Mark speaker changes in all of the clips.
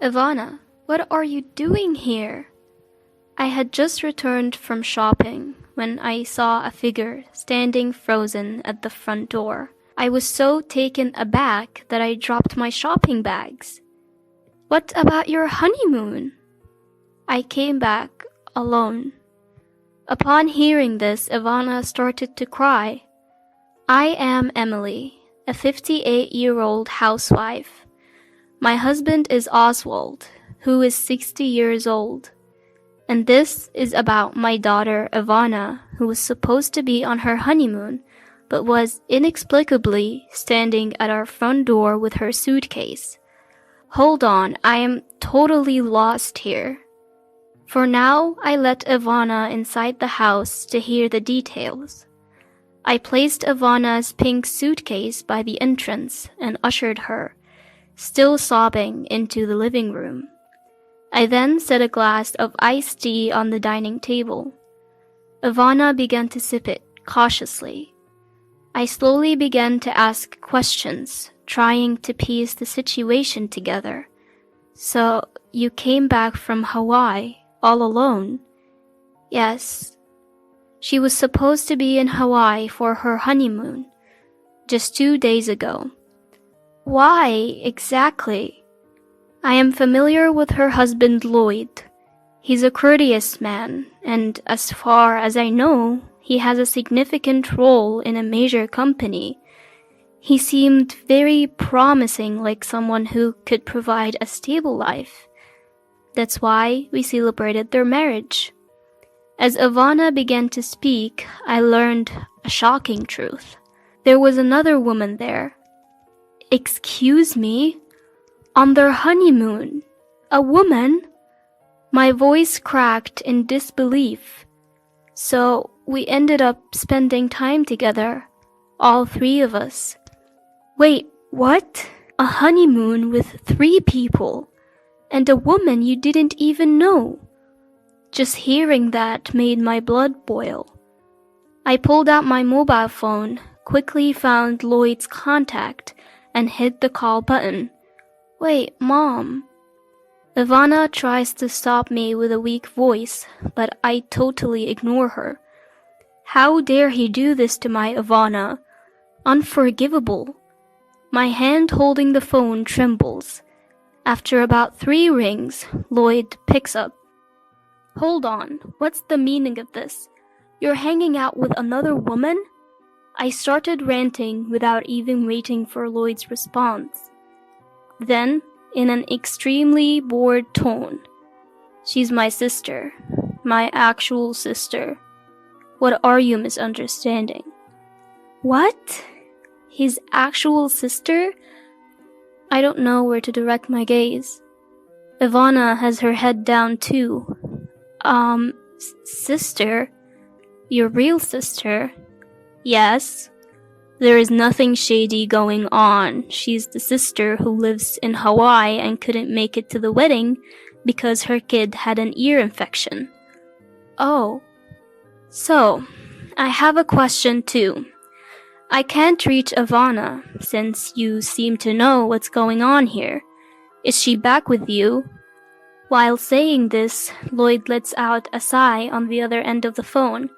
Speaker 1: Ivana, what are you doing here? I had just returned from shopping when I saw a figure standing frozen at the front door. I was so taken aback that I dropped my shopping bags. What about your honeymoon? I came back alone. Upon hearing this, Ivana started to cry. I am Emily, a 58-year-old housewife. My husband is Oswald, who is 60 years old. And this is about my daughter Ivana, who was supposed to be on her honeymoon, but was inexplicably standing at our front door with her suitcase. Hold on, I am totally lost here. For now, I let Ivana inside the house to hear the details. I placed Ivana's pink suitcase by the entrance and ushered her, still sobbing, into the living room. I then set a glass of iced tea on the dining table. Ivana began to sip it cautiously. I slowly began to ask questions, trying to piece the situation together. So, you came back from Hawaii all alone? Yes. She was supposed to be in Hawaii for her honeymoon, just 2 days ago. Why, exactly? I am familiar with her husband Lloyd. He's a courteous man, and as far as I know, he has a significant role in a major company. He seemed very promising, like someone who could provide a stable life. That's why we celebrated their marriage. As Ivana began to speak, I learned a shocking truth. There was another woman there. Excuse me? On their honeymoon? A woman? My voice cracked in disbelief. So we ended up spending time together, all 3 of us. Wait, what? A honeymoon with 3 people? And a woman you didn't even know? Just hearing that made my blood boil. I pulled out my mobile phone, quickly found Lloyd's contact, and hit the call button. Wait, Mom. Ivana tries to stop me with a weak voice, but I totally ignore her. How dare he do this to my Ivana? Unforgivable. My hand holding the phone trembles. After about 3 rings, Lloyd picks up. Hold on, what's the meaning of this? You're hanging out with another woman? I started ranting without even waiting for Lloyd's response. Then, in an extremely bored tone, she's my sister, my actual sister. What are you misunderstanding? What? His actual sister? I don't know where to direct my gaze. Ivana has her head down too. Sister? Your real sister? Yes. There is nothing shady going on. She's the sister who lives in Hawaii and couldn't make it to the wedding because her kid had an ear infection. Oh. So, I have a question too. I can't reach Ivana, since you seem to know what's going on here. Is she back with you? While saying this, Lloyd lets out a sigh on the other end of the phone.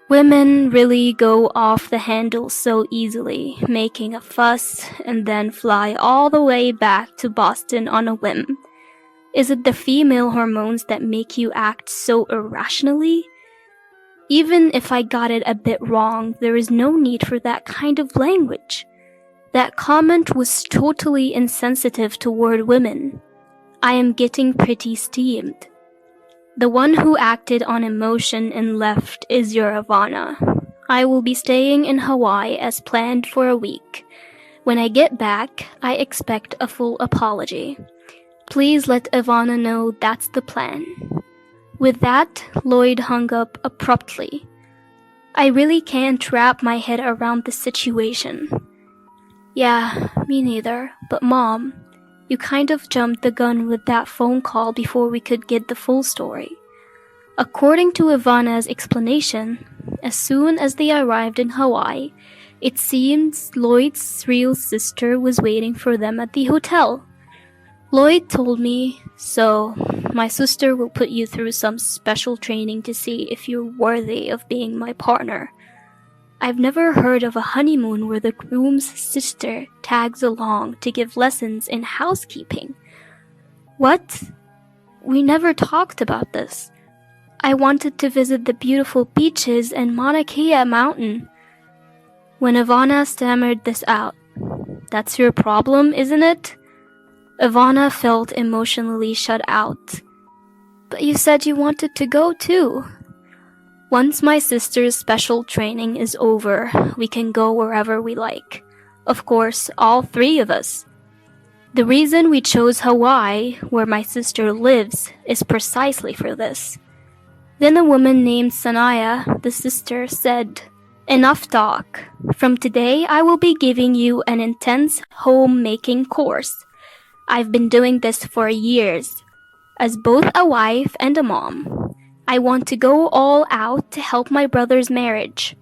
Speaker 1: Women really go off the handle so easily, making a fuss and then fly all the way back to Boston on a whim. Is it the female hormones that make you act so irrationally? Even if I got it a bit wrong, there is no need for that kind of language. That comment was totally insensitive toward women. I am getting pretty steamed. The one who acted on emotion and left is your Ivana. I will be staying in Hawaii as planned for a week. When I get back, I expect a full apology. Please let Ivana know that's the plan. With that, Lloyd hung up abruptly. I really can't wrap my head around the situation. Yeah, me neither, but Mom, you kind of jumped the gun with that phone call before we could get the full story. According to Ivana's explanation, as soon as they arrived in Hawaii, it seems Lloyd's real sister was waiting for them at the hotel. Lloyd told me, so my sister will put you through some special training to see if you're worthy of being my partner. I've never heard of a honeymoon where the groom's sister tags along to give lessons in housekeeping. What? We never talked about this. I wanted to visit the beautiful beaches and Mauna Kea mountain. When Ivana stammered this out, "That's your problem, isn't it?" Ivana felt emotionally shut out. "But you said you wanted to go too." "Once my sister's special training is over, we can go wherever we like. Of course, all three of us. The reason we chose Hawaii, where my sister lives, is precisely for this." Then a woman named Sanaya, the sister, said, "Enough talk. From today, I will be giving you an intense homemaking course. I've been doing this for years. As both a wife and a mom, I want to go all out to help my brother's marriage.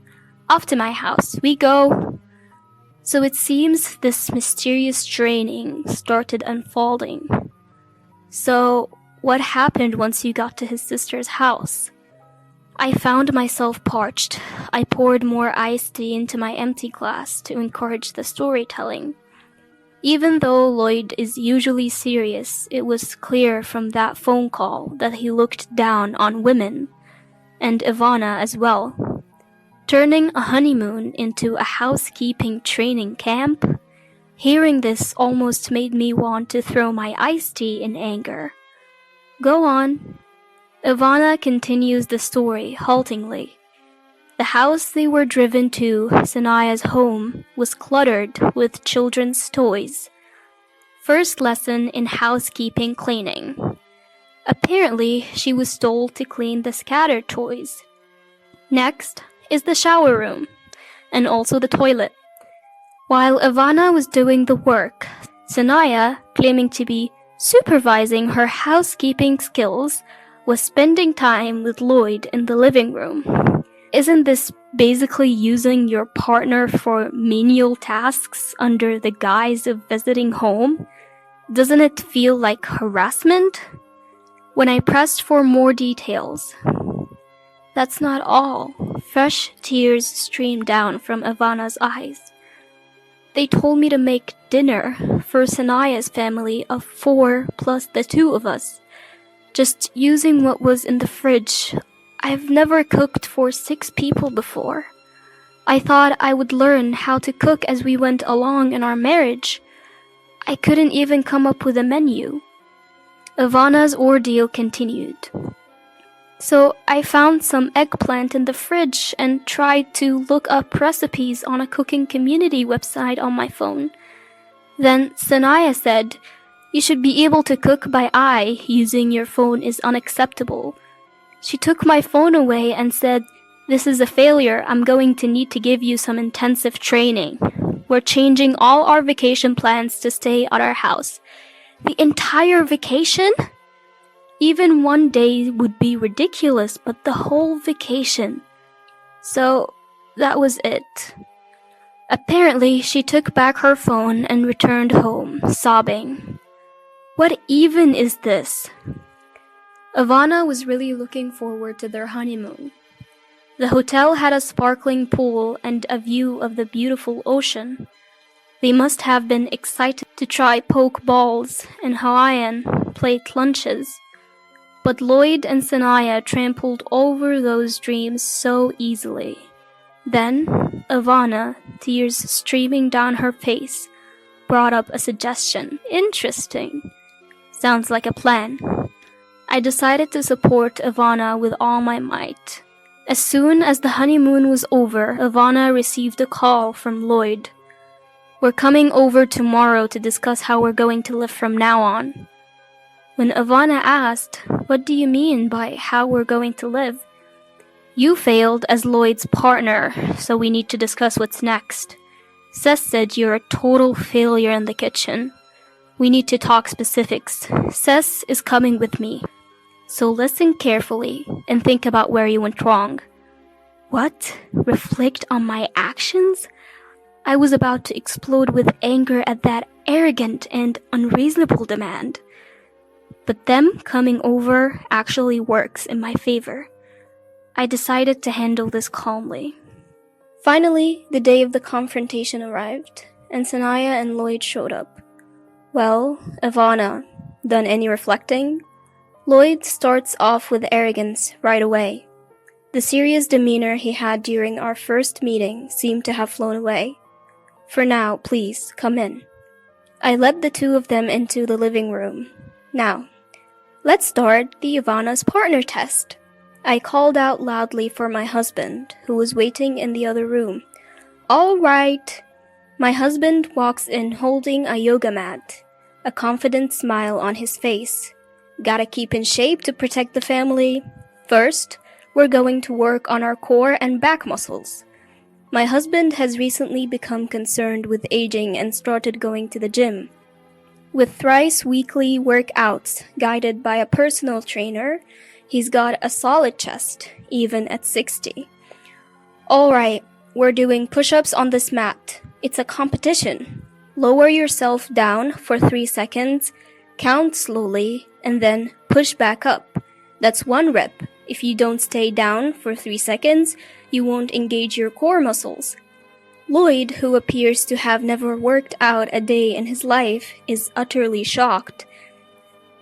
Speaker 1: Off to my house we go." So it seems this mysterious training started unfolding. "So, what happened once you got to his sister's house?" I found myself parched. I poured more iced tea into my empty glass to encourage the storytelling. Even though Lloyd is usually serious, it was clear from that phone call that he looked down on women, and Ivana as well. Turning a honeymoon into a housekeeping training camp? Hearing this almost made me want to throw my iced tea in anger. "Go on." Ivana continues the story haltingly. The house they were driven to, Sanaya's home, was cluttered with children's toys. First lesson in housekeeping cleaning. Apparently, she was told to clean the scattered toys. Next is the shower room, and also the toilet. While Ivana was doing the work, Sanaya, claiming to be supervising her housekeeping skills, was spending time with Lloyd in the living room. Isn't this basically using your partner for menial tasks under the guise of visiting home? Doesn't it feel like harassment? When I pressed for more details, "That's not all." Fresh tears streamed down from Ivana's eyes. "They told me to make dinner for Sanaya's family of 4 plus the 2 of us. Just using what was in the fridge. I've never cooked for 6 people before. I thought I would learn how to cook as we went along in our marriage. I couldn't even come up with a menu." Ivana's ordeal continued. "So I found some eggplant in the fridge and tried to look up recipes on a cooking community website on my phone. Then Sanaya said, 'You should be able to cook by eye. Using your phone is unacceptable.' She took my phone away and said, 'This is a failure. I'm going to need to give you some intensive training. We're changing all our vacation plans to stay at our house.' The entire vacation? Even one day would be ridiculous, but the whole vacation. So that was it. Apparently, she took back her phone and returned home, sobbing. What even is this?" Ivana was really looking forward to their honeymoon. The hotel had a sparkling pool and a view of the beautiful ocean. They must have been excited to try poke balls and Hawaiian plate lunches. But Lloyd and Sanaya trampled over those dreams so easily. Then, Ivana, tears streaming down her face, brought up a suggestion. "Interesting. Sounds like a plan." I decided to support Ivana with all my might. As soon as the honeymoon was over, Ivana received a call from Lloyd. "We're coming over tomorrow to discuss how we're going to live from now on." When Ivana asked, "What do you mean by how we're going to live?" "You failed as Lloyd's partner, so we need to discuss what's next. Seth said you're a total failure in the kitchen. We need to talk specifics. Seth is coming with me. So listen carefully and think about where you went wrong." What? Reflect on my actions? I was about to explode with anger at that arrogant and unreasonable demand. But them coming over actually works in my favor. I decided to handle this calmly. Finally, the day of the confrontation arrived, and Sanaya and Lloyd showed up. Well, Ivana, done any reflecting? Lloyd starts off with arrogance right away. The serious demeanor he had during our first meeting seemed to have flown away. For now, please, come in. I led the two of them into the living room. Now, let's start the Ivana's partner test. I called out loudly for my husband, who was waiting in the other room. All right. My husband walks in holding a yoga mat, a confident smile on his face. Gotta keep in shape to protect the family. First, we're going to work on our core and back muscles. My husband has recently become concerned with aging and started going to the gym. With thrice weekly workouts guided by a personal trainer, he's got a solid chest, even at 60. Alright, we're doing push-ups on this mat. It's a competition. Lower yourself down for 3 seconds, count slowly, and then push back up. That's 1 rep. If you don't stay down for 3 seconds, you won't engage your core muscles. Lloyd, who appears to have never worked out a day in his life, is utterly shocked.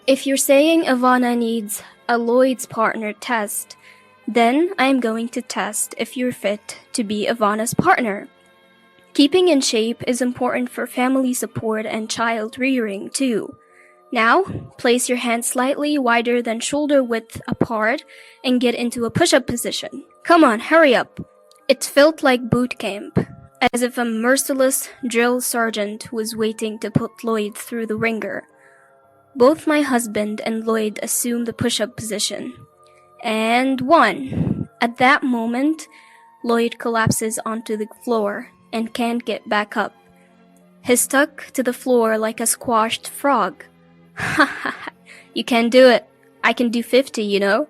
Speaker 1: If you're saying Ivana needs a Lloyd's partner test, then I'm going to test if you're fit to be Ivana's partner. Keeping in shape is important for family support and child rearing too. Now, place your hands slightly wider than shoulder width apart and get into a push-up position. Come on, hurry up. It felt like boot camp, as if a merciless drill sergeant was waiting to put Lloyd through the ringer. Both my husband and Lloyd assumed the push-up position. And 1. At that moment, Lloyd collapses onto the floor and can't get back up. He's stuck to the floor like a squashed frog. Ha ha ha, you can do it. I can do 50, you know.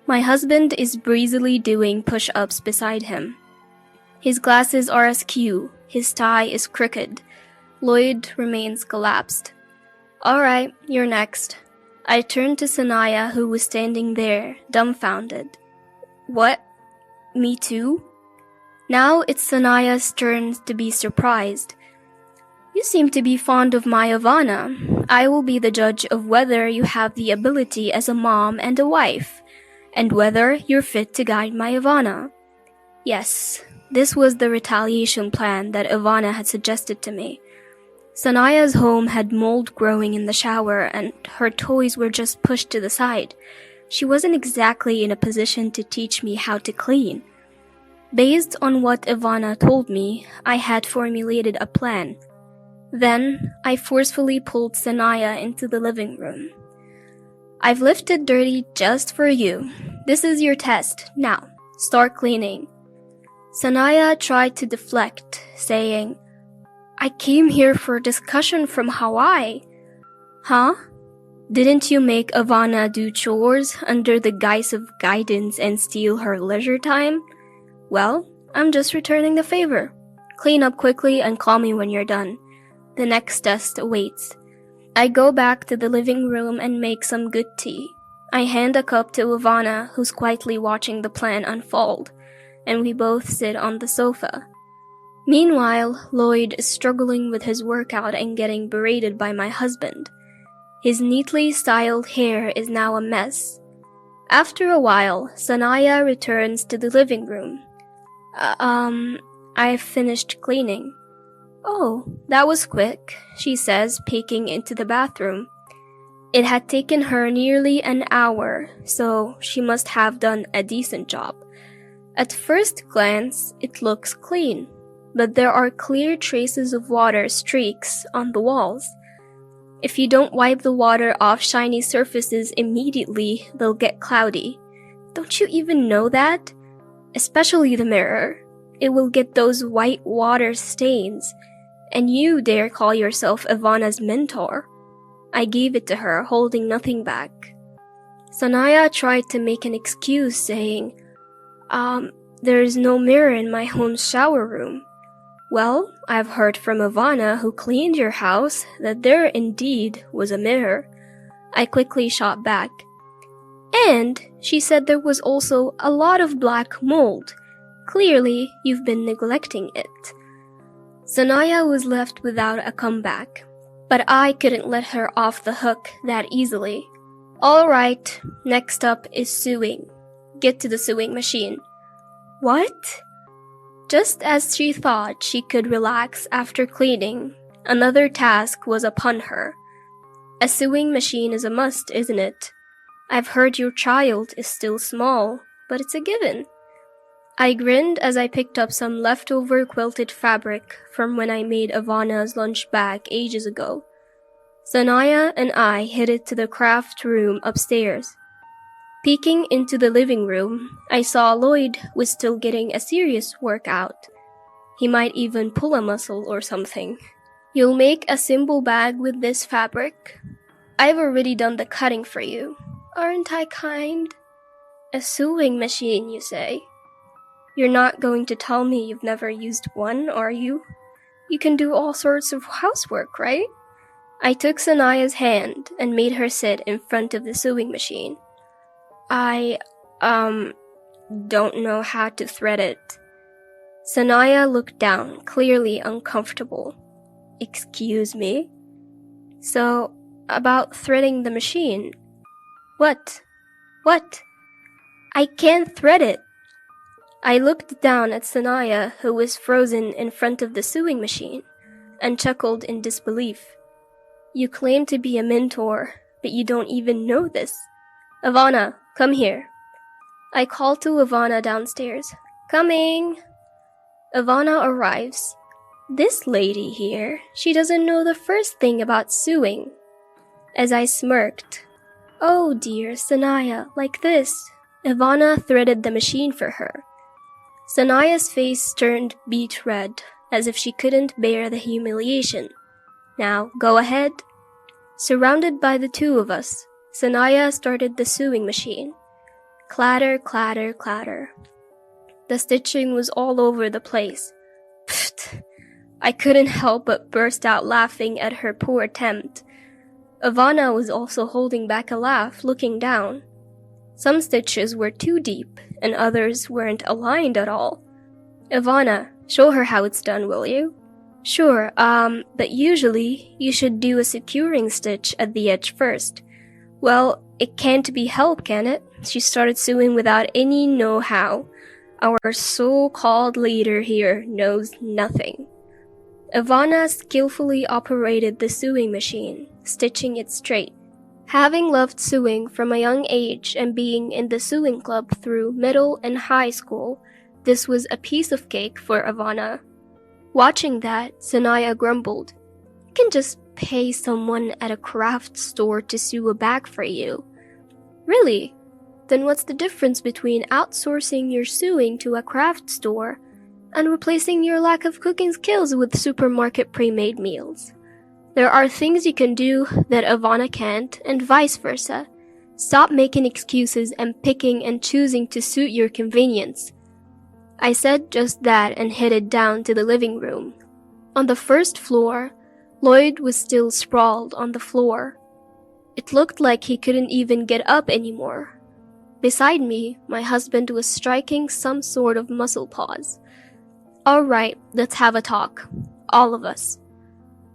Speaker 1: My husband is breezily doing push-ups beside him. His glasses are askew, his tie is crooked. Lloyd remains collapsed. Alright, you're next. I turned to Sanaya, who was standing there, dumbfounded. What? Me too? Now it's Sanaya's turn to be surprised. You seem to be fond of my Ivana. I will be the judge of whether you have the ability as a mom and a wife, and whether you're fit to guide my Ivana. Yes, this was the retaliation plan that Ivana had suggested to me. Sanaya's home had mold growing in the shower, and her toys were just pushed to the side. She wasn't exactly in a position to teach me how to clean. Based on what Ivana told me, I had formulated a plan. Then, I forcefully pulled Sanaya into the living room. I've lifted dirty just for you. This is your test. Now, start cleaning. Sanaya tried to deflect, saying, I came here for a discussion from Hawaii. Huh? Didn't you make Ivana do chores under the guise of guidance and steal her leisure time? Well, I'm just returning the favor. Clean up quickly and call me when you're done. The next test awaits. I go back to the living room and make some good tea. I hand a cup to Ivana, who's quietly watching the plan unfold, and we both sit on the sofa. Meanwhile, Lloyd is struggling with his workout and getting berated by my husband. His neatly styled hair is now a mess. After a while, Sanaya returns to the living room. I've finished cleaning. Oh, that was quick, she says, peeking into the bathroom. It had taken her nearly an hour, so she must have done a decent job. At first glance, it looks clean, but there are clear traces of water streaks on the walls. If you don't wipe the water off shiny surfaces immediately, they'll get cloudy. Don't you even know that? Especially the mirror. It will get those white water stains. And you dare call yourself Ivana's mentor? I gave it to her, holding nothing back. Sanaya tried to make an excuse, saying, there's no mirror in my home shower room.
Speaker 2: Well, I've heard from Ivana, who cleaned your house, that there indeed was a mirror. I quickly shot back. And she said there was also a lot of black mold. Clearly, you've been neglecting it. Sanaya was left without a comeback, but I couldn't let her off the hook that easily. Alright, next up is sewing. Get to the sewing machine. What? Just as she thought she could relax after cleaning, another task was upon her. A sewing machine is a must, isn't it? I've heard your child is still small, but it's a given. I grinned as I picked up some leftover quilted fabric from when I made Ivana's lunch bag ages ago. Sanaya and I headed to the craft room upstairs. Peeking into the living room, I saw Lloyd was still getting a serious workout. He might even pull a muscle or something. You'll make a simple bag with this fabric? I've already done the cutting for you. Aren't I kind? A sewing machine, you say? You're not going to tell me you've never used one, are you? You can do all sorts of housework, right? I took Sanaya's hand and made her sit in front of the sewing machine. I don't know how to thread it. Sanaya looked down, clearly uncomfortable. Excuse me? So, about threading the machine. What? I can't thread it. I looked down at Sanaya, who was frozen in front of the sewing machine, and chuckled in disbelief. You claim to be a mentor, but you don't even know this. Ivana, come here. I called to Ivana downstairs. Coming! Ivana arrives. This lady here, she doesn't know the first thing about sewing. As I smirked, oh dear, Sanaya, like this. Ivana threaded the machine for her. Sanaya's face turned beet red, as if she couldn't bear the humiliation. Now, go ahead. Surrounded by the two of us, Sanaya started the sewing machine. Clatter, clatter, clatter. The stitching was all over the place. Pfft! I couldn't help but burst out laughing at her poor attempt. Ivana was also holding back a laugh, looking down. Some stitches were too deep, and others weren't aligned at all. Ivana, show her how it's done, will you? Sure, but usually you should do a securing stitch at the edge first. Well, it can't be helped, can it? She started sewing without any know-how. Our so-called leader here knows nothing. Ivana skillfully operated the sewing machine, stitching it straight. Having loved sewing from a young age and being in the sewing club through middle and high school, this was a piece of cake for Ivana. Watching that, Sanaya grumbled, "You can just pay someone at a craft store to sew a bag for you." Really? Then what's the difference between outsourcing your sewing to a craft store and replacing your lack of cooking skills with supermarket pre-made meals? There are things you can do that Ivana can't, and vice versa. Stop making excuses and picking and choosing to suit your convenience. I said just that and headed down to the living room. On the first floor, Lloyd was still sprawled on the floor. It looked like he couldn't even get up anymore. Beside me, my husband was striking some sort of muscle pause. All right, let's have a talk. All of us.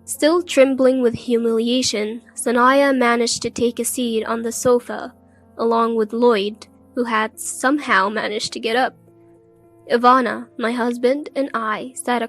Speaker 2: Still trembling with humiliation, Sanaya managed to take a seat on the sofa, along with Lloyd, who had somehow managed to get up. Ivana, my husband, and I sat